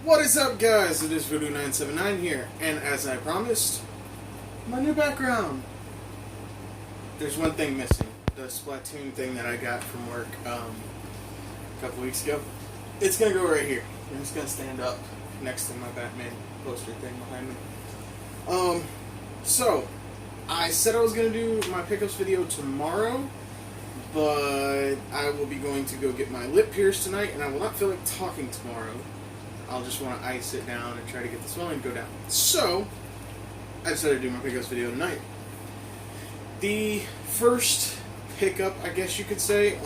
What is up, guys? It is Voodoo979 here, and as I promised, my new background. There's one thing missing. The Splatoon thing that I got from work a couple weeks ago. It's going to go right here. I'm just going to stand up next to my Batman poster thing behind me. So, I said I was going to do my pickups video tomorrow, but I will be going to go get my lip pierced tonight, and I will not feel like talking tomorrow. I'll just want to ice it down and try to get the swelling to go down. So, I decided to do my pickups video tonight. The first pickup, I guess you could say,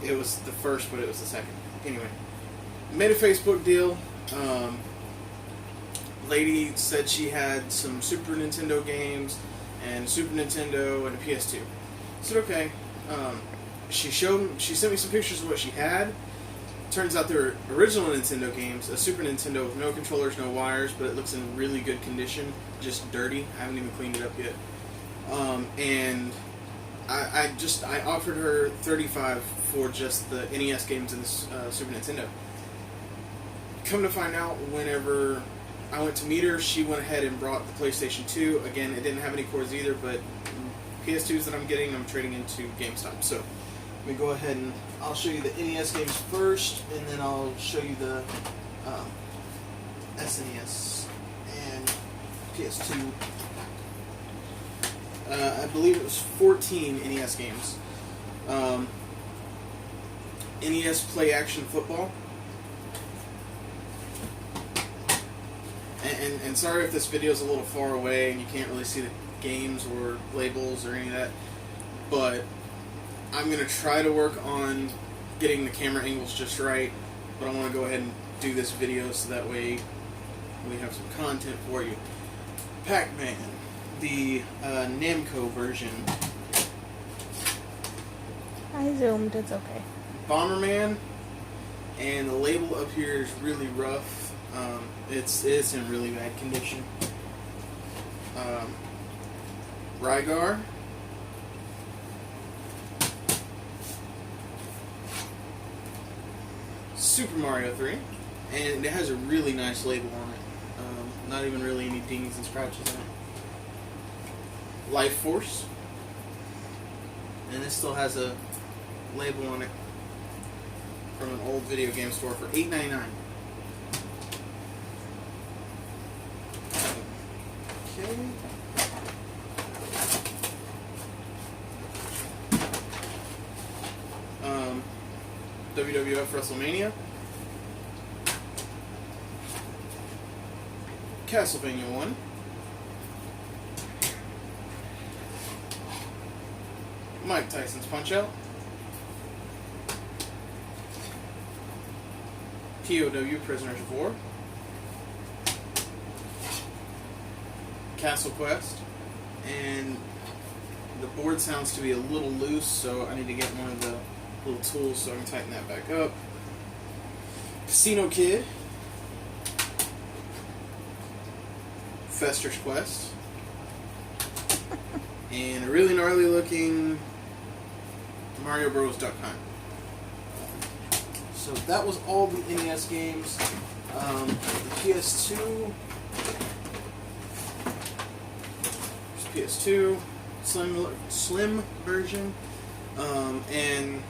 it was the first, but it was the second. Anyway, made a Facebook deal. Lady said she had some Super Nintendo games and Super Nintendo and a PS2. I said, okay. She sent me some pictures of what she had. Turns out they're original Nintendo games, a Super Nintendo with no controllers, no wires, but it looks in really good condition, just dirty. I haven't even cleaned it up yet. And I offered her $35 for just the NES games and the Super Nintendo. Come to find out, whenever I went to meet her, she went ahead and brought the PlayStation 2. Again, it didn't have any cords either, but PS2s that I'm getting, I'm trading into GameStop. So let me go ahead and I'll show you the NES games first, and then I'll show you the SNES and PS2. I believe it was 14 NES games. NES Play Action Football. And sorry if this video is a little far away and you can't really see the games or labels or any of that, but I'm going to try to work on getting the camera angles just right, but I want to go ahead and do this video so that way we have some content for you. Pac-Man, the Namco version. I zoomed, it's okay. Bomberman, and the label up here is really rough. It's in really bad condition. Rygar. Super Mario 3, and it has a really nice label on it. Not even really any dings and scratches on it. Life Force, and this still has a label on it from an old video game store for $8.99. Okay. WWF WrestleMania, Castlevania 1, Mike Tyson's Punch-Out, POW Prisoners of War, Castle Quest, and the board sounds to be a little loose, so I need to get one of the little tools so I can tighten that back up. Casino Kid, Fester's Quest, and a really gnarly looking Mario Bros. Duck Hunt. So that was all the NES games. The PS2, PS2 slim version, and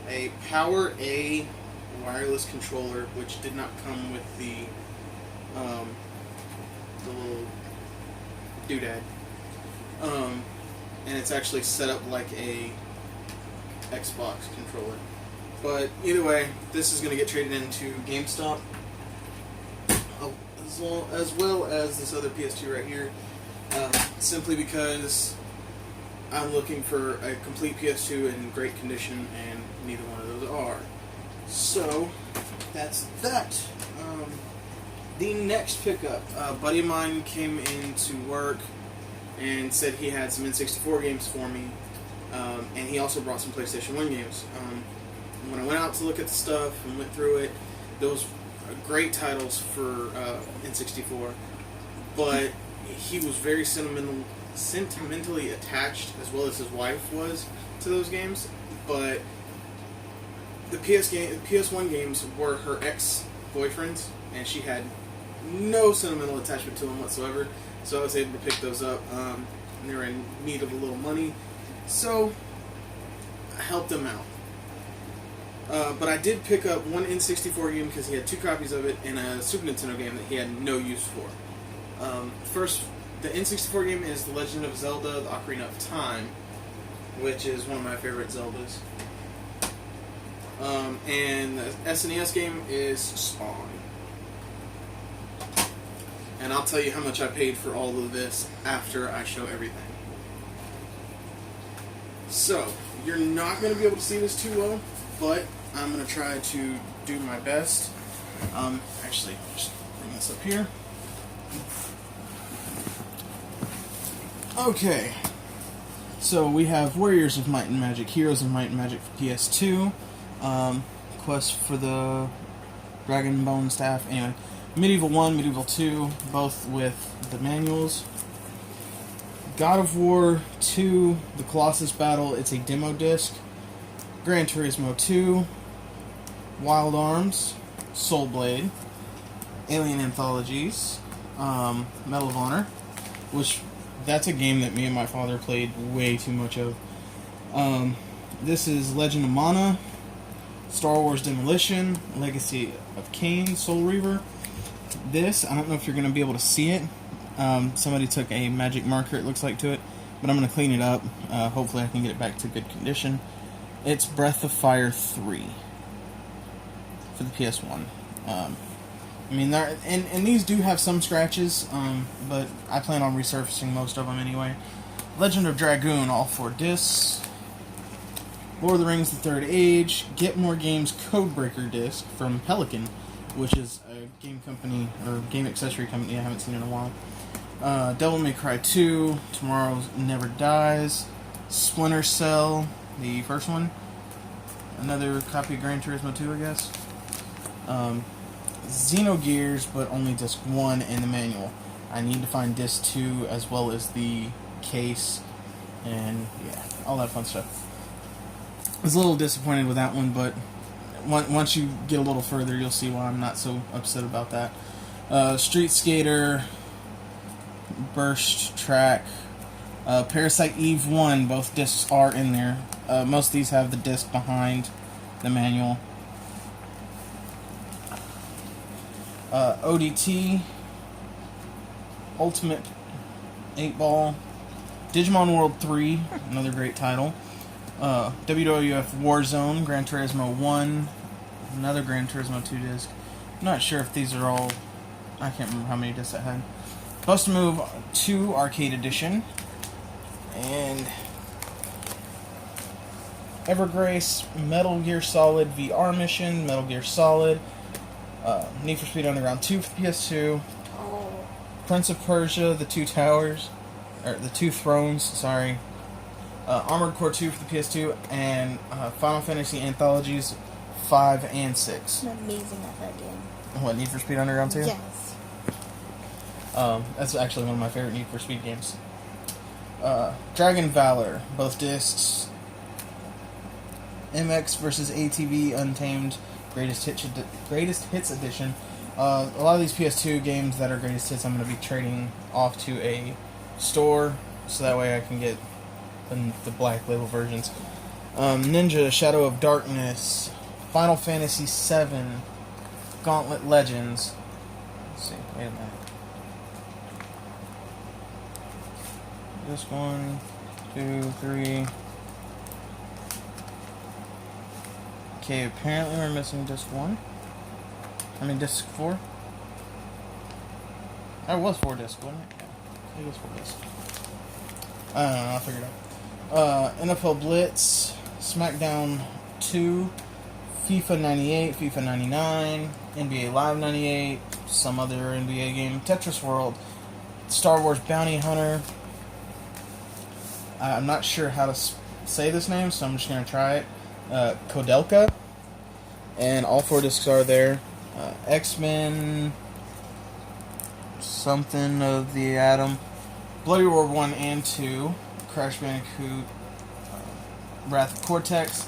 a Power A wireless controller, which did not come with the little doodad. And it's actually set up like a Xbox controller. But either way, this is going to get traded into GameStop, as well as this other PS2 right here, simply because I'm looking for a complete PS2 in great condition, and neither one of those are. So, that's that. The next pickup, a buddy of mine came into work and said he had some N64 games for me, and he also brought some PlayStation 1 games. When I went out to look at the stuff and went through it, those are great titles for N64, but he was very sentimentally attached, as well as his wife was, to those games. But the PS1 games were her ex-boyfriends, and she had no sentimental attachment to them whatsoever. So I was able to pick those up, and they were in need of a little money, so I helped them out. But I did pick up one N64 game because he had 2 copies of it, and a Super Nintendo game that he had no use for. First, the N64 game is The Legend of Zelda: The Ocarina of Time, which is one of my favorite Zeldas. And the SNES game is Spawn. And I'll tell you how much I paid for all of this after I show everything. So, you're not going to be able to see this too well, but I'm going to try to do my best. Actually, just bring this up here. Okay. So, we have Warriors of Might and Magic, Heroes of Might and Magic for PS2. Quest for the Dragon Bone Staff. Anyway, Medieval 1, Medieval 2, both with the manuals. God of War 2, The Colossus Battle, it's a demo disc. Gran Turismo 2, Wild Arms, Soul Blade, Alien Anthologies, Medal of Honor, which that's a game that me and my father played way too much of. This is Legend of Mana, Star Wars Demolition, Legacy of Kain, Soul Reaver. This, I don't know if you're going to be able to see it. Somebody took a magic marker, it looks like, to it, but I'm going to clean it up. Hopefully I can get it back to good condition. It's Breath of Fire 3 for the PS1. I mean, and these do have some scratches, but I plan on resurfacing most of them anyway. Legend of Dragoon, all 4 discs. Lord of the Rings: The Third Age, Get More Games Codebreaker disc from Pelican, which is a game company, or game accessory company I haven't seen in a while. Devil May Cry 2, Tomorrow Never Dies, Splinter Cell, the first one, another copy of Gran Turismo 2, I guess. Xenogears, but only disc 1 and the manual. I need to find disc 2 as well as the case, and yeah, all that fun stuff. I was a little disappointed with that one, but once you get a little further, you'll see why I'm not so upset about that. Street Skater, Burst Track, Parasite Eve 1, both discs are in there. Most of these have the disc behind the manual. ODT, Ultimate 8-Ball, Digimon World 3, another great title. WWF Warzone, Gran Turismo 1, another Gran Turismo 2 disc. I'm not sure if these are all, I can't remember how many discs I had. Bust Move 2 Arcade Edition, and Evergrace, Metal Gear Solid VR Mission, Metal Gear Solid, Need for Speed Underground 2 for the PS2, Prince of Persia, The Two Towers, or The Two Thrones, sorry, Armored Core 2 for the PS2, and Final Fantasy Anthologies 5 and 6. I'm amazing at that game. What, Need for Speed Underground 2? Yes. That's actually one of my favorite Need for Speed games. Dragon Valor, both discs. MX vs. ATV Untamed, Greatest Hits Edition. A lot of these PS2 games that are Greatest Hits I'm going to be trading off to a store, so that way I can get the black label versions. Ninja, Shadow of Darkness, Final Fantasy VII, Gauntlet Legends. Let's see, wait a minute. This 1, 2, 3. Okay, apparently we're missing disc 1. I mean disc 4. That was 4 discs, wasn't it? Yeah, it was 4 discs. I don't know, I'll figure it out. NFL Blitz, SmackDown 2, FIFA 98, FIFA 99, NBA Live 98, some other NBA game, Tetris World, Star Wars Bounty Hunter. I'm not sure how to say this name, so I'm just going to try it. Kodelka, and all 4 discs are there. X-Men, something of the Atom, Bloody Roar 1 and 2, Crash Bandicoot, Wrath of Cortex,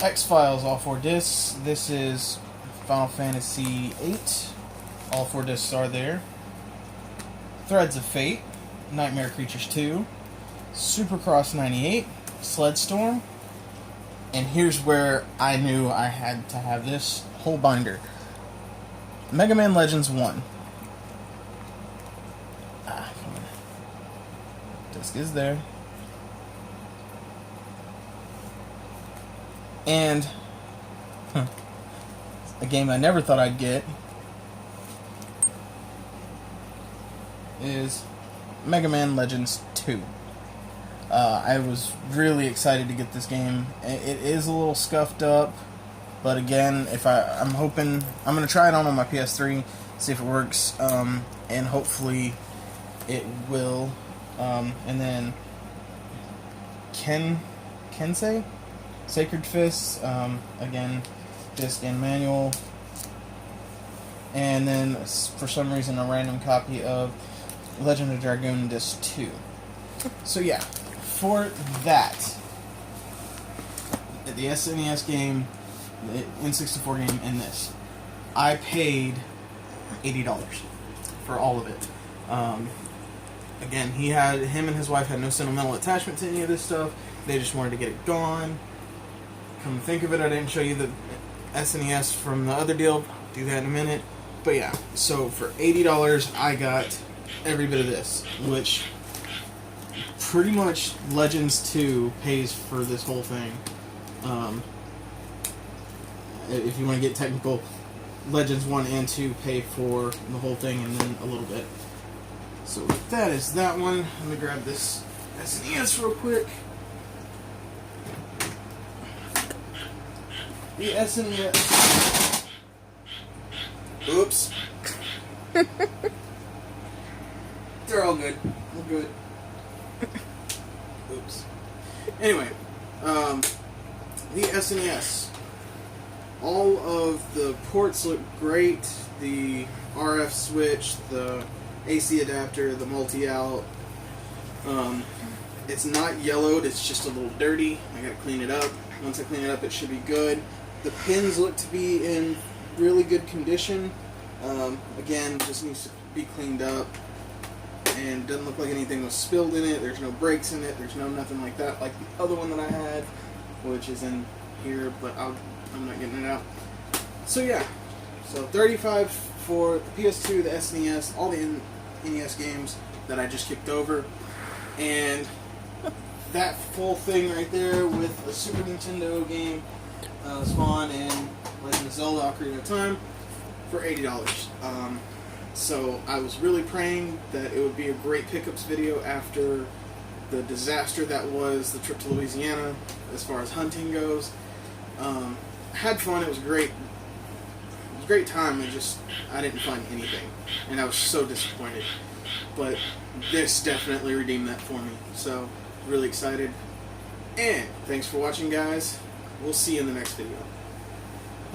X-Files, all 4 discs. This is Final Fantasy VIII. All 4 discs are there. Threads of Fate, Nightmare Creatures 2, Supercross 98, Sledstorm, and here's where I knew I had to have this whole binder. Mega Man Legends 1. Come on. Disc is there. And a game I never thought I'd get is Mega Man Legends 2. I was really excited to get this game. It is a little scuffed up, but again, I'm hoping I'm gonna try it on my PS3, see if it works, and hopefully it will. And then Kensei, Sacred Fists, again, disc and manual, and then for some reason a random copy of Legend of Dragoon Disc 2. So yeah, for that, the SNES game, the N64 game, and this, I paid $80 for all of it. Again, him and his wife had no sentimental attachment to any of this stuff. They just wanted to get it gone. Come to think of it, I didn't show you the SNES from the other deal. I'll do that in a minute. But yeah, so for $80, I got every bit of this, which pretty much Legends 2 pays for this whole thing. If you want to get technical, Legends 1 and 2 pay for the whole thing and then a little bit. So that is that one. Let me grab this SNES real quick. The SNES. Oops. They're all good. We're good. Oops. Anyway, the SNES. All of the ports look great. The RF switch, the AC adapter, the multi-out. It's not yellowed, it's just a little dirty. I gotta clean it up. Once I clean it up, it should be good. The pins look to be in really good condition. Again, just needs to be cleaned up. And doesn't look like anything was spilled in it. There's no breaks in it. There's nothing like that, like the other one that I had, which is in here, but I'm not getting it out. So yeah, so $35 for the PS2, the SNES, all the NES games that I just kicked over, and that full thing right there with the Super Nintendo game, Spawn, and Legend of Zelda: Ocarina of Time for $80. So I was really praying that it would be a great pickups video after the disaster that was the trip to Louisiana as far as hunting goes. Had fun, it was great. It was a great time, I didn't find anything. And I was so disappointed. But this definitely redeemed that for me. So, really excited. And thanks for watching, guys. We'll see you in the next video.